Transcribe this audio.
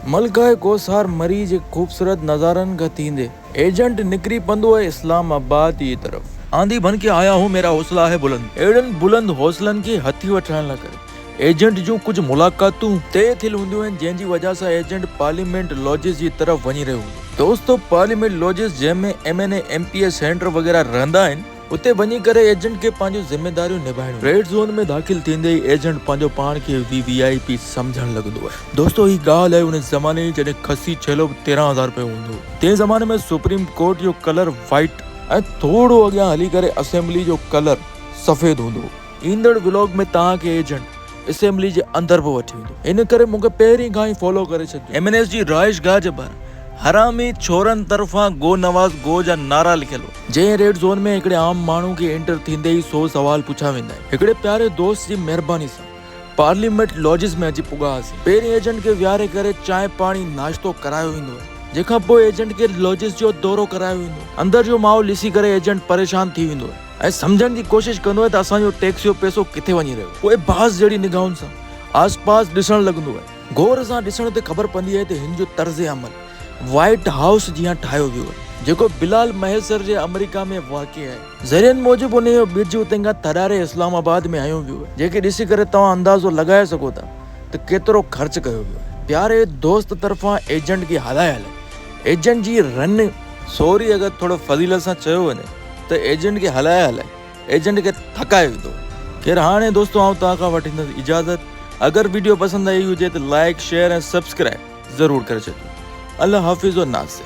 मलकाए कोसार मरीज खूबसूरत नज़ारन का थींदे एजेंट निकरी पंदो है इस्लामाबाद की तरफ। आंधी बन के आया हूँ, मेरा हौसला है बुलंद। एडन बुलंद हौसलन के हथी वठण न करे। एजेंट जूं कुछ मुलाकातूं तय थियल हूंदियूं आहिनि, जंहिंजी वजह सां एजेंट पार्लियामेंट लॉजिस जी तरफ वञी रहियो हूंदो। दोस्तों, पार्लियामेंट लॉजिस जंहिंमें MNA MPS सेंटर वग़ैरह रहंदा आहिनि, उते वञी करे एजेंट के पंहिंजो ज़िम्मेदारियूं निभाइणियूं। रेड ज़ोन में दाख़िल थींदे ई एजेंट पंहिंजो पाण खे VIP सम्झण लॻंदो आहे। दोस्तों, ही ॻाल्हि आहे उन ज़माने जी जॾहिं खसी छेलो 13,000 रुपए हूंदो। तंहिं ज़माने में सुप्रीम कोर्ट जो कलर वाइट ऐं थोड़ो अॻियां हली करे असेंबली जो कलर सफ़ेद हूंदो। ईंदड़ व्लॉग में तव्हांखे एजेंट असेंबली जे अंदर बि वठी वेंदो। इन करे मूंखे पहिरीं खां ई फॉलो करे छॾियो। MNS जी रहाइशगाह जे ॿाहिरि हरामी छोरन तरफा गो नवाज गो जा नारा लिखियल हो। जंहिं रेड जोन में हिकिड़े आम माण्हू खे एंटर थींदे ई 100 सवाल पुछा वेंदा आहिनि। हिकिड़े प्यारे दोस्त जी महिरबानी सां पार्लियामेंट लॉजिस में अची पुॻासीं। पहिरीं एजेंट खे विहारे करे चांहि पाणी नाश्तो करायो वेंदो आहे। जंहिंखां पोइ एजेंट खे लॉजिस जो दौरो करायो वेंदो। अंदर जो माहौल ॾिसी करे एजेंट परेशान थी वेंदो आहे ऐं सम्झण जी कोशिश कंदो आहे त असांजो टैक्स जो पैसो किथे वञी रहियो। पोइ बाज़ जहिड़ी निगाहुनि सां आसपास ॾिसण लॻंदो आहे। गौर सां ॾिसण ते ख़बर पवंदी आहे त हिन जो तर्ज़ अमल व्हाइट हाउस जीअं ठाहियो वियो आहे, जेको बिलाल महेसर जे अमेरिका में वाक़िअ आहे। ज़रियनि मूजिबि उन जो ॿिज उते खां तरारे इस्लामाबाद में आयो वियो आहे, जेके ॾिसी करे तव्हां अंदाज़ो लॻाए सघो था त केतिरो ख़र्च कयो वियो आहे। प्यारे दोस्त तरफ़ां एजेंट खे हलाए एजेंट जी रन सॉरी अगरि थोरो फज़ीलत सां चयो वञे त एजेंट खे हलाए एजेंट खे थकाए विधो। खैर, हाणे दोस्तों आउं तव्हां खां वठींदुसि इजाज़त। अगरि वीडियो पसंदि आई हुजे त लाइक शेयर ऐं सब्सक्राइब ज़रूरु करे छॾियो। अल्लाह हाफ़िज़ और नाज़।